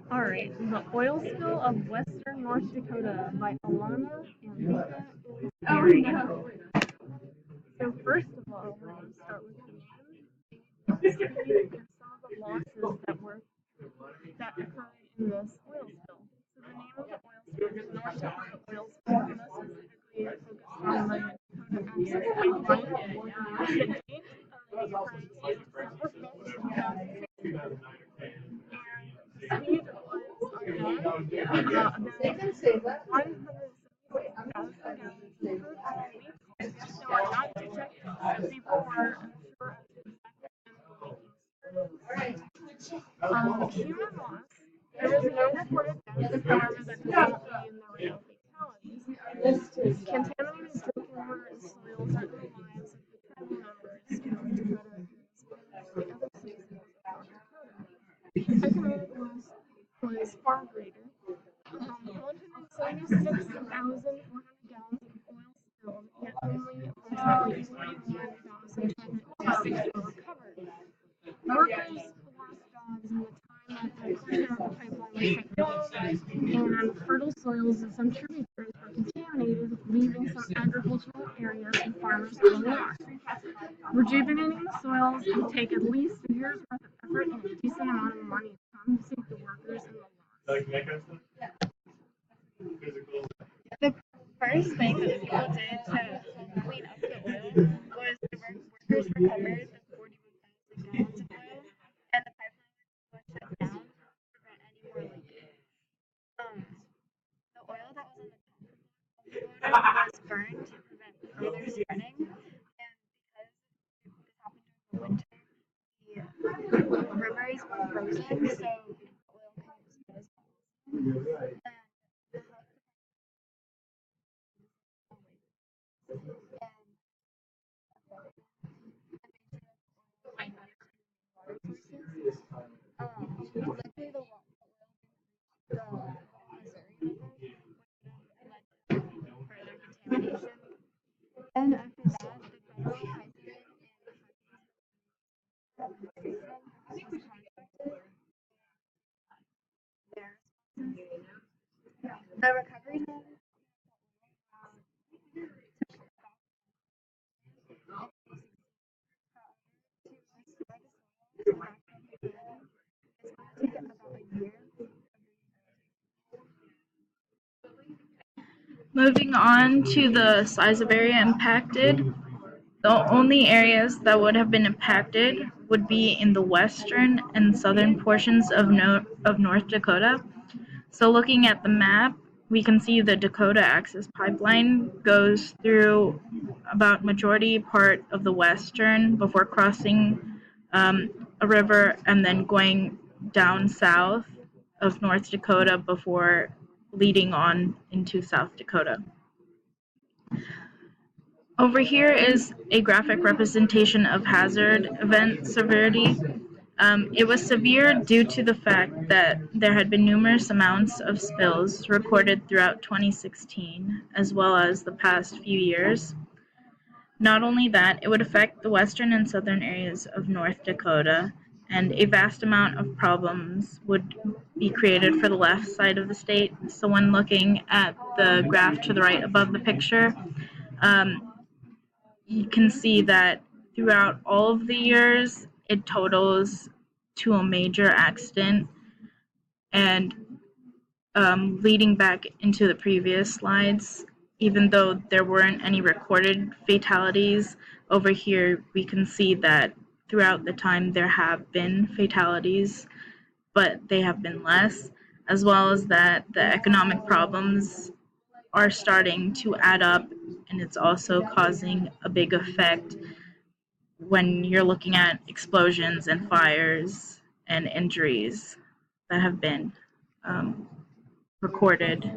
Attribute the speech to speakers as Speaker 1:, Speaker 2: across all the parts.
Speaker 1: Alright, The Oil Spill of Western North Dakota by Alana and Mika Insperity. So first of all, we're going to start with the name, history, and some of the losses that occurred in this oil spill. So the name of the oil spill is North Dakota Oil Spill, and this specifically focused on the Dakota Access Pipeline. The date of the occurrence was December 5th, 2016, and the speed was unknown. About 176,000 gallons of crude oil leaked. They were not detected, so people were unsure of the exact human loss. There was no reported deaths, however, that does not mean there were no fatalities. Contaminated drinking water and soil threatened the lives of the tribal members in North Dakota as well as the other citizens of North Dakota. Economic loss was far greater. 176,400 gallons of oil spilled, yet only approximately 41,256 were recovered. Workers lost jobs in the time that the portion of the pipeline was shut down, and fertile soils of some tributaries were contaminated, leaving some agricultural areas and farmers at a loss. Rejuvenating the soils would take at least a year's worth of effort and a decent amount of money to compensate the workers and the loss.
Speaker 2: The first thing that the people did to clean up the oil was the workers recovered the 41,000 gallons of oil, and the pipeline was shut down to prevent any more leakage. The oil that was on the top of the loader was burned to prevent further spreading, and because this happened during the winter, the rivers were frozen, so the oil couldn't spread as fast. And the health luckily the oil didn't reach the Missouri River, which would have led to further contamination. And after that, the federal president was contacted their responses. The recovery time took about to restore the soil back up again. It's going to take about a year.
Speaker 3: Moving on to the size of area impacted, the only areas that would have been impacted would be in the western and southern portions of North Dakota. So looking at the map, we can see the Dakota Access Pipeline goes through about majority part of the western before crossing a river and then going down south of North Dakota before leading on into South Dakota. Over here is a graphic representation of hazard event severity. It was severe due to the fact that there had been numerous amounts of spills recorded throughout 2016, as well as the past few years. Not only that, it would affect the western and southern areas of North Dakota, and a vast amount of problems would be created for the left side of the state. So when looking at the graph to the right above the picture, you can see that throughout all of the years, it totals to a major accident. And leading back into the previous slides, even though there weren't any recorded fatalities, over here we can see that throughout the time there have been fatalities, but they have been less, as well as that the economic problems are starting to add up, and it's also causing a big effect when you're looking at explosions and fires and injuries that have been recorded.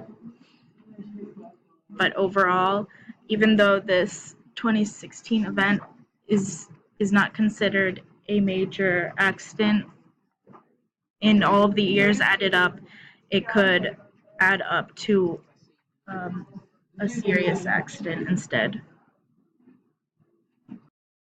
Speaker 3: But overall, even though this 2016 event is not considered a major accident, in all of the years added up, it could add up to a serious accident instead.